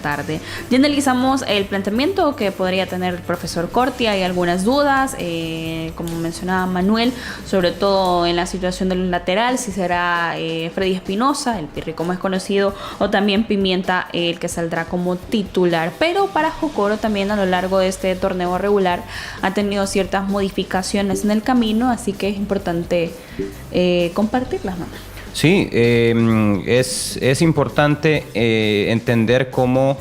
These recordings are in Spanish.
tarde. Ya analizamos el planteamiento que podría tener el profesor Corti. Hay algunas dudas, como mencionaba Manuel, sobre todo en la situación del lateral, si será Freddy Espinosa, el Pirri como es conocido, o también Pimienta, el que saldrá como titular. Pero para Jocoro también a lo largo de este torneo regular ha tenido ciertas modificaciones en el camino, así que es importante compartirlas, ¿no? Sí, es importante entender cómo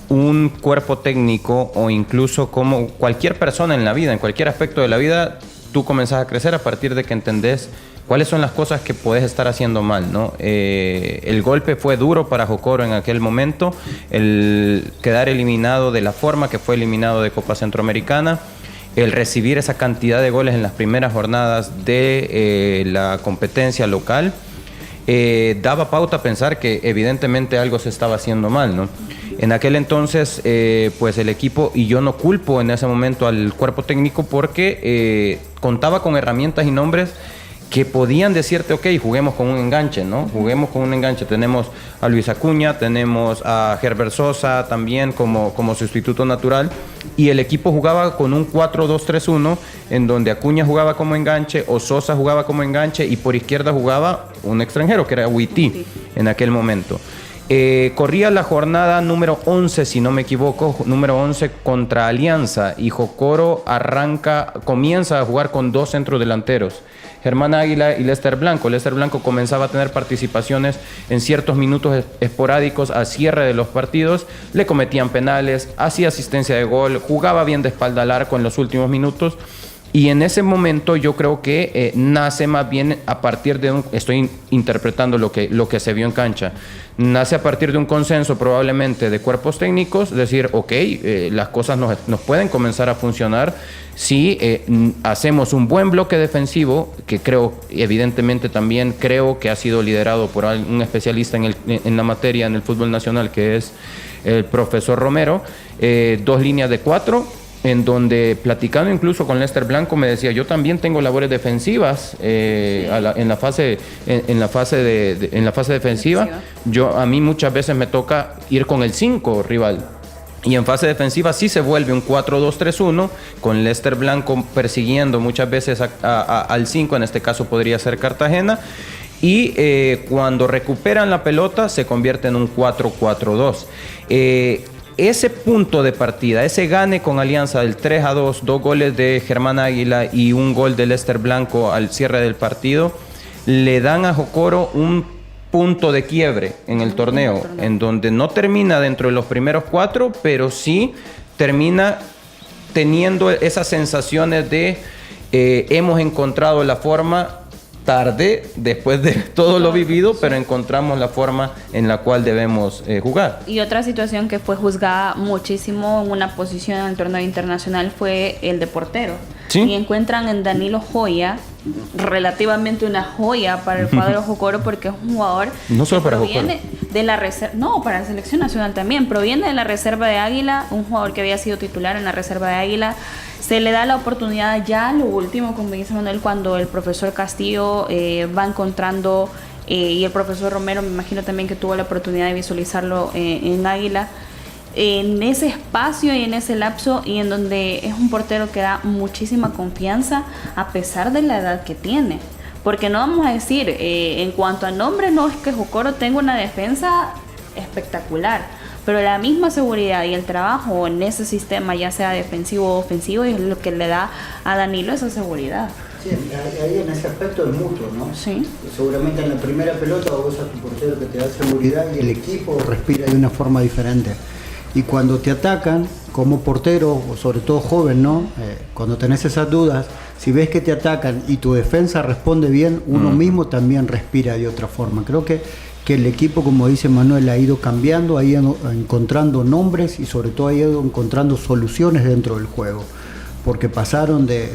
un cuerpo técnico o incluso como cualquier persona en la vida, en cualquier aspecto de la vida, tú comenzás a crecer a partir de que entendés cuáles son las cosas que puedes estar haciendo mal, ¿no? El golpe fue duro para Jocoro en aquel momento, el quedar eliminado de la forma que fue eliminado de Copa Centroamericana, el recibir esa cantidad de goles en las primeras jornadas de la competencia local, daba pauta a pensar que evidentemente algo se estaba haciendo mal, ¿no? En aquel entonces, pues el equipo, y yo no culpo en ese momento al cuerpo técnico porque contaba con herramientas y nombres que podían decirte, ok, juguemos con un enganche, ¿no? Juguemos con un enganche. Tenemos a Luis Acuña, tenemos a Herbert Sosa también como sustituto natural, y el equipo jugaba con un 4-2-3-1, en donde Acuña jugaba como enganche, o Sosa jugaba como enganche, y por izquierda jugaba un extranjero, que era Huití en aquel momento. Corría la jornada número 11, si no me equivoco, número 11 contra Alianza, y Jocoro comienza a jugar con dos centrodelanteros, Germán Águila y Lester Blanco. Lester Blanco comenzaba a tener participaciones en ciertos minutos esporádicos a cierre de los partidos, le cometían penales, hacía asistencia de gol, jugaba bien de espalda al arco en los últimos minutos. Y en ese momento yo creo que nace más bien a partir de estoy interpretando lo que se vio en cancha, nace a partir de un consenso probablemente de cuerpos técnicos, decir, ok, las cosas nos pueden comenzar a funcionar si hacemos un buen bloque defensivo, que creo, evidentemente también creo que ha sido liderado por un especialista en la materia en el fútbol nacional, que es el profesor Romero, 2 líneas de 4, en donde platicando incluso con Lester Blanco me decía, yo también tengo labores defensivas en la fase defensiva. A mí muchas veces me toca ir con el 5 rival. Y en fase defensiva sí se vuelve un 4-2-3-1, con Lester Blanco persiguiendo muchas veces al 5, en este caso podría ser Cartagena. Y cuando recuperan la pelota se convierte en un 4-4-2. Ese punto de partida, ese gane con Alianza del 3-2, 2 goles de Germán Águila y un gol de Lester Blanco al cierre del partido, le dan a Jocoro un punto de quiebre en el torneo, en donde no termina dentro de los primeros 4, pero sí termina teniendo esas sensaciones de hemos encontrado la forma tarde, después de todo lo vivido, pero encontramos la forma en la cual debemos jugar. Y otra situación que fue juzgada muchísimo en una posición en el torneo internacional fue el de portero. ¿Sí? Y encuentran en Danilo Joya, relativamente una joya para el cuadro Jocoro, porque es un jugador no solo para proviene de la reserva, no, para la selección nacional también, proviene de la reserva de Águila, un jugador que había sido titular en la reserva de Águila. Se le da la oportunidad ya, lo último, como dice Manuel, cuando el profesor Castillo va encontrando, y el profesor Romero, me imagino también que tuvo la oportunidad de visualizarlo en Águila, en ese espacio y en ese lapso, y en donde es un portero que da muchísima confianza a pesar de la edad que tiene. Porque no vamos a decir, en cuanto a nombre, no es que Jocoro tenga una defensa espectacular, pero la misma seguridad y el trabajo en ese sistema, ya sea defensivo o ofensivo, es lo que le da a Danilo esa seguridad. Sí, ahí en ese aspecto es mutuo, ¿no? Sí. Seguramente en la primera pelota vos a tu portero que te da seguridad y el equipo respira de una forma diferente. Y cuando te atacan, como portero, o sobre todo joven, ¿no? Cuando tenés esas dudas, si ves que te atacan y tu defensa responde bien, uno mismo también respira de otra forma. Creo que el equipo, como dice Manuel, ha ido cambiando, ha ido encontrando nombres y sobre todo ha ido encontrando soluciones dentro del juego. Porque pasaron de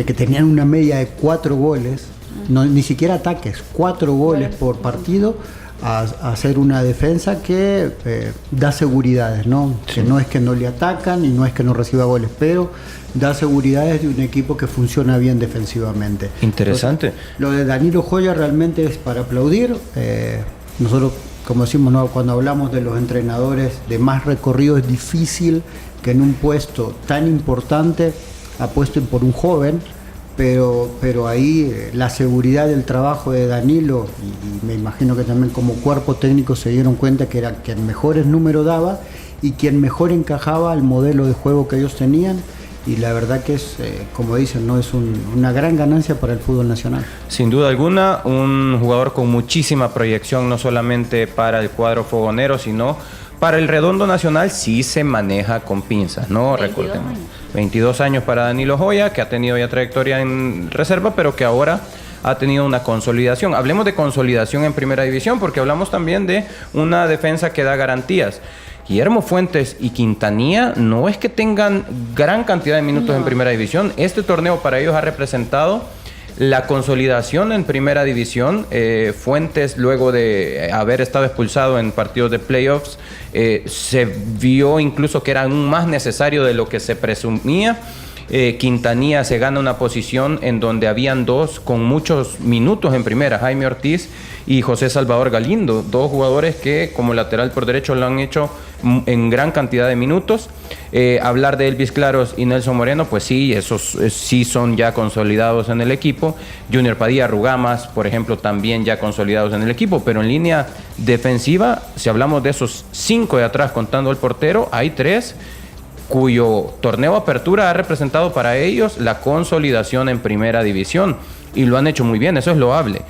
que tenían una media de 4 goles, ni siquiera ataques, 4 goles por partido, a hacer una defensa que da seguridades, ¿no? Sí. Que no es que no le atacan y no es que no reciba goles, pero da seguridades de un equipo que funciona bien defensivamente. Interesante. Entonces, lo de Danilo Joya realmente es para aplaudir. Nosotros como decimos, ¿no? Cuando hablamos de los entrenadores de más recorrido, es difícil que en un puesto tan importante apuesten por un joven, pero ahí la seguridad del trabajo de Danilo, y me imagino que también como cuerpo técnico se dieron cuenta que era quien mejores números daba y quien mejor encajaba al modelo de juego que ellos tenían. Y la verdad que es, como dicen, ¿no? Es una gran ganancia para el fútbol nacional. Sin duda alguna, un jugador con muchísima proyección, no solamente para el cuadro fogonero, sino para el redondo nacional. Sí se maneja con pinzas, ¿no? 22 Recordemos. años. 22 años para Danilo Joya, que ha tenido ya trayectoria en reserva, pero que ahora ha tenido una consolidación. Hablemos de consolidación en primera división, porque hablamos también de una defensa que da garantías. Guillermo Fuentes y Quintanilla no es que tengan gran cantidad de minutos en primera división. Este torneo para ellos ha representado la consolidación en primera división. Fuentes, luego de haber estado expulsado en partidos de playoffs, se vio incluso que era aún más necesario de lo que se presumía. Quintanilla se gana una posición en donde habían dos con muchos minutos en primera, Jaime Ortiz y José Salvador Galindo, dos jugadores que como lateral por derecho lo han hecho en gran cantidad de minutos. Hablar de Elvis Claros y Nelson Moreno, pues sí, esos sí son ya consolidados en el equipo. Junior Padilla, Rugamas, por ejemplo, también ya consolidados en el equipo, pero en línea defensiva, si hablamos de esos 5 de atrás contando el portero, hay 3 cuyo torneo apertura ha representado para ellos la consolidación en primera división y lo han hecho muy bien, eso es loable.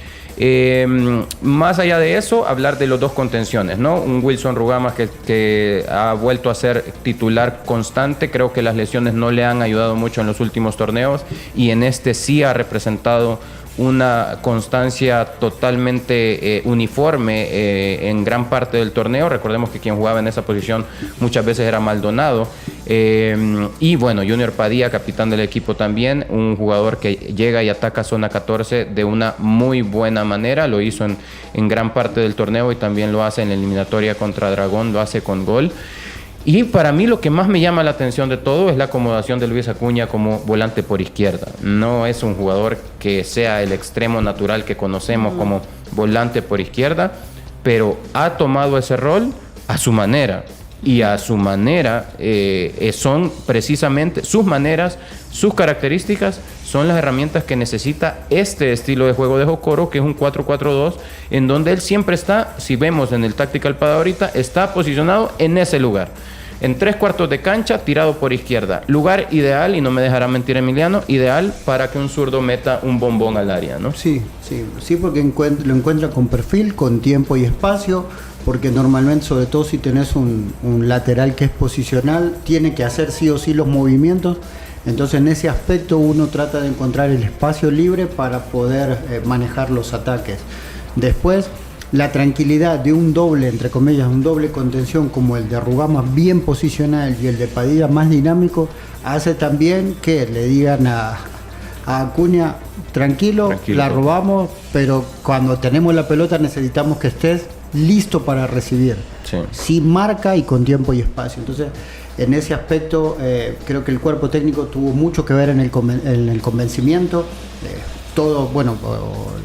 Más allá de eso, hablar de los dos contenciones, ¿no? Un Wilson Rugamas que ha vuelto a ser titular constante. Creo que las lesiones no le han ayudado mucho en los últimos torneos y en este sí ha representado una constancia totalmente uniforme en gran parte del torneo. Recordemos que quien jugaba en esa posición muchas veces era Maldonado. Y bueno, Junior Padilla, capitán del equipo también, un jugador que llega y ataca zona 14 de una muy buena manera. Lo hizo en gran parte del torneo y también lo hace en la eliminatoria contra Dragón, lo hace con gol. Y para mí lo que más me llama la atención de todo es la acomodación de Luis Acuña como volante por izquierda. No es un jugador que sea el extremo natural que conocemos como volante por izquierda, pero ha tomado ese rol a su manera. Y a su manera son precisamente sus maneras, sus características, son las herramientas que necesita este estilo de juego de Jocoro, que es un 4-4-2, en donde él siempre está, si vemos en el Tactical Pad ahorita, está posicionado en ese lugar. En 3/4 de cancha, tirado por izquierda. Lugar ideal, y no me dejará mentir Emiliano, ideal para que un zurdo meta un bombón al área, ¿no? Sí, porque lo encuentra con perfil, con tiempo y espacio, porque normalmente, sobre todo si tenés un lateral que es posicional, tiene que hacer sí o sí los movimientos. Entonces en ese aspecto uno trata de encontrar el espacio libre para poder manejar los ataques. Después, la tranquilidad de un doble, entre comillas, un doble contención como el de Rugamas bien posicional y el de Padilla más dinámico, hace también que le digan a Acuña, tranquilo, la robamos, pero cuando tenemos la pelota necesitamos que estés listo para recibir. Sí, marca y con tiempo y espacio. Entonces, en ese aspecto, creo que el cuerpo técnico tuvo mucho que ver en el convencimiento. Todo, bueno,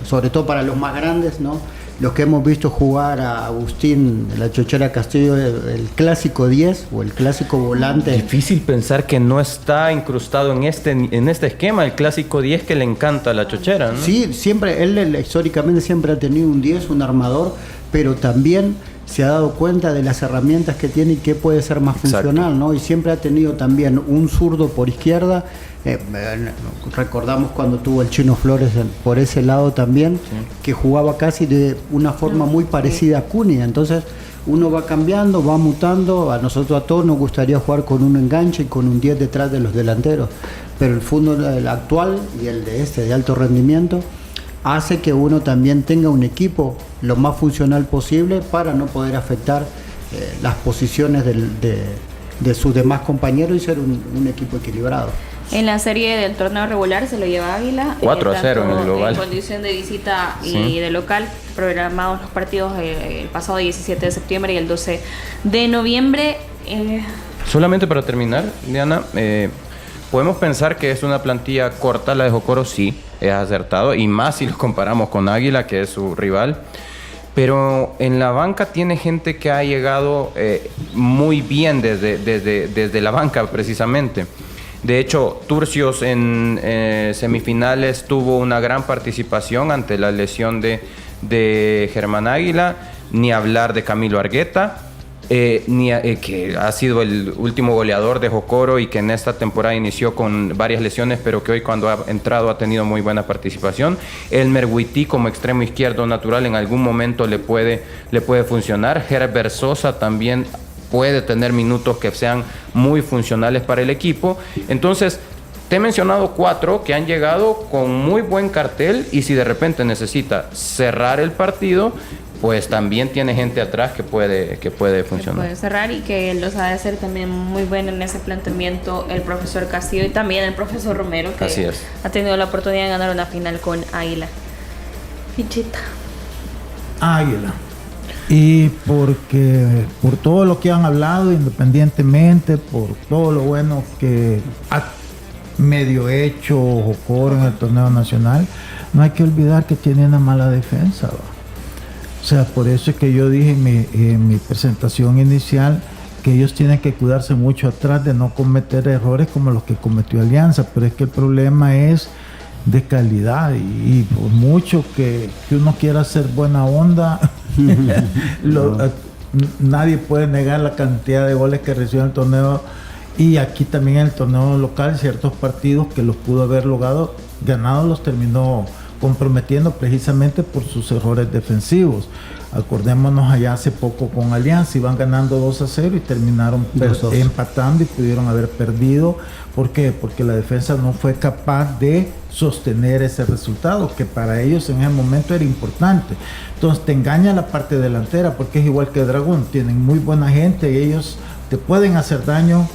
sobre todo para los más grandes, ¿no? Los que hemos visto jugar a Agustín, la Chochera Castillo, el clásico 10 o el clásico volante. Difícil pensar que no está incrustado en este esquema, el clásico 10 que le encanta a la Chochera, ¿no? Sí, siempre, él históricamente siempre ha tenido un 10, un armador, pero también se ha dado cuenta de las herramientas que tiene y que puede ser más funcional, ¿no? Y siempre ha tenido también un zurdo por izquierda. Recordamos cuando tuvo el Chino Flores por ese lado también, que jugaba casi de una forma muy parecida a Cunha. Entonces uno va cambiando, va mutando. A nosotros a todos nos gustaría jugar con un enganche y con un 10 detrás de los delanteros, pero el fútbol actual y el de alto rendimiento hace que uno también tenga un equipo lo más funcional posible para no poder afectar las posiciones de sus demás compañeros y ser un equipo equilibrado. En la serie del torneo regular se lo lleva Águila. 4-0 en el global. En condición de visita y de local, programados los partidos el pasado 17 de septiembre y el 12 de noviembre. Solamente para terminar, Diana, podemos pensar que es una plantilla corta la de Jocoro, sí, es acertado, y más si lo comparamos con Águila, que es su rival. pero en la banca tiene gente que ha llegado muy bien desde la banca precisamente. De hecho, Turcios en semifinales tuvo una gran participación ante la lesión de Germán Águila, ni hablar de Camilo Argueta, que ha sido el último goleador de Jocoro y que en esta temporada inició con varias lesiones, pero que hoy cuando ha entrado ha tenido muy buena participación. Elmer Huití como extremo izquierdo natural en algún momento le puede funcionar. Herbert Sosa también puede tener minutos que sean muy funcionales para el equipo. Entonces, te he mencionado 4 que han llegado con muy buen cartel, y si de repente necesita cerrar el partido, pues también tiene gente atrás que puede funcionar. Puede cerrar, y que lo sabe hacer también muy bueno en ese planteamiento el profesor Castillo y también el profesor Romero, que Así es. Ha tenido la oportunidad de ganar una final con Águila. Fichita. Águila. Y porque por todo lo que han hablado, independientemente, por todo lo bueno que ha medio hecho Jocoro en el torneo nacional, no hay que olvidar que tiene una mala defensa, ¿va? O sea, por eso es que yo dije en mi presentación inicial que ellos tienen que cuidarse mucho atrás de no cometer errores como los que cometió Alianza, pero es que el problema es de calidad, y por mucho que uno quiera hacer buena onda, nadie puede negar la cantidad de goles que recibió en el torneo, y aquí también en el torneo local ciertos partidos que los pudo haber logrado ganados los terminó comprometiendo precisamente por sus errores defensivos. Acordémonos allá hace poco con Alianza, iban ganando 2-0 y terminaron empatando y pudieron haber perdido. ¿Por qué? Porque la defensa no fue capaz de sostener ese resultado, que para ellos en ese momento era importante. Entonces te engaña la parte delantera, porque es igual que Dragón, tienen muy buena gente y ellos te pueden hacer daño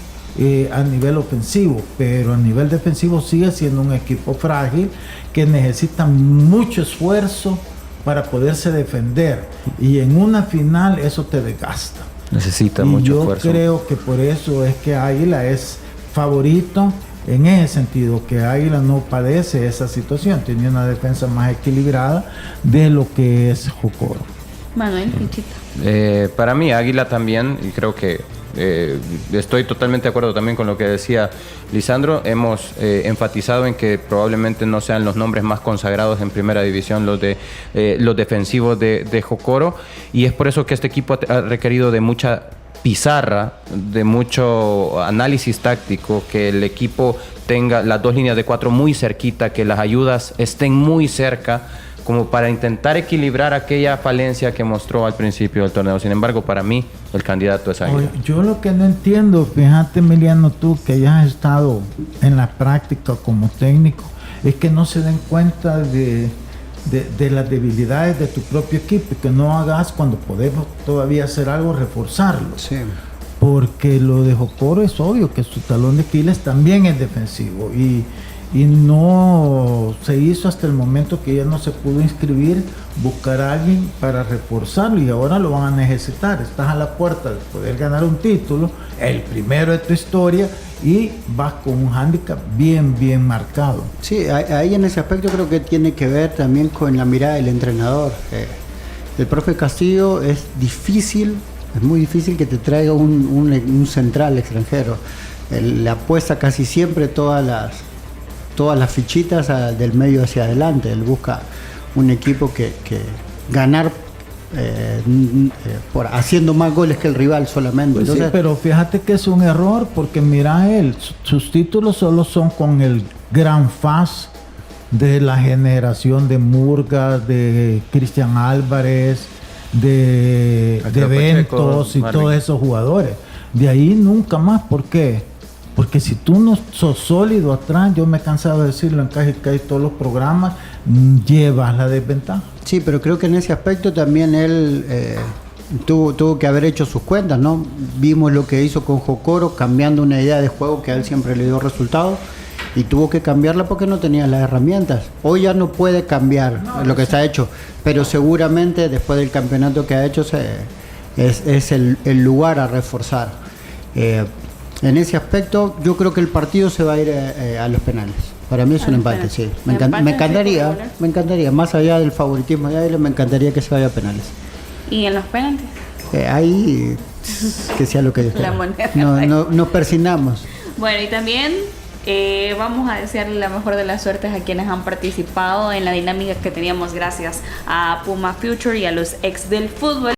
a nivel ofensivo, pero a nivel defensivo sigue siendo un equipo frágil que necesita mucho esfuerzo para poderse defender, y en una final eso te desgasta. Necesita mucho esfuerzo. Yo creo que por eso es que Águila es favorito en ese sentido, que Águila no padece esa situación, tiene una defensa más equilibrada de lo que es Jocoro. Manuel, fichita. Para mí Águila también, y creo que estoy totalmente de acuerdo también con lo que decía Lisandro. Hemos enfatizado en que probablemente no sean los nombres más consagrados en primera división los defensivos de Jocoro, y es por eso que este equipo ha requerido de mucha pizarra, de mucho análisis táctico, que el equipo tenga las 2 líneas de 4 muy cerquita, que las ayudas estén muy cerca, como para intentar equilibrar aquella falencia que mostró al principio del torneo. Sin embargo, para mí, el candidato es Águila. Yo lo que no entiendo, fíjate, Emiliano, tú que ya has estado en la práctica como técnico, es que no se den cuenta de las debilidades de tu propio equipo, y que no hagas, cuando podemos todavía hacer algo, reforzarlo. Sí. Porque lo de Jocoro es obvio que su talón de Aquiles también es defensivo, y no se hizo hasta el momento que ya no se pudo inscribir, buscar a alguien para reforzarlo, y ahora lo van a necesitar. Estás a la puerta de poder ganar un título, el primero de tu historia, y vas con un hándicap bien marcado. Sí, ahí en ese aspecto creo que tiene que ver también con la mirada del entrenador. El profe Castillo es muy difícil que te traiga un central extranjero. Le apuesta casi siempre todas las fichitas del medio hacia adelante. Él busca un equipo que ganar por haciendo más goles que el rival solamente. Pues entonces, sí, pero fíjate que es un error, porque mira, sus títulos solo son con el gran FAS de la generación de Murga, de Cristian Álvarez, de Ventos y todos esos jugadores. De ahí nunca más. ¿Por qué? Porque si tú no sos sólido atrás, yo me he cansado de decirlo en casi todos los programas, llevas la desventaja. Sí, pero creo que en ese aspecto también él tuvo que haber hecho sus cuentas, ¿no? Vimos lo que hizo con Jocoro, cambiando una idea de juego que a él siempre le dio resultados, y tuvo que cambiarla porque no tenía las herramientas. Hoy ya no puede cambiar lo que está hecho, pero seguramente después del campeonato que ha hecho es el lugar a reforzar. En ese aspecto, yo creo que el partido se va a ir a los penales. Para mí es un empate, sí. Me encantaría, más allá del favoritismo de Águila, me encantaría que se vaya a penales. ¿Y en los penaltis? Ahí que sea lo que Dios La quiera. moneda. No persignamos. Bueno, y también vamos a desearle la mejor de las suertes a quienes han participado en la dinámica que teníamos gracias a Puma Future y a los ex del fútbol.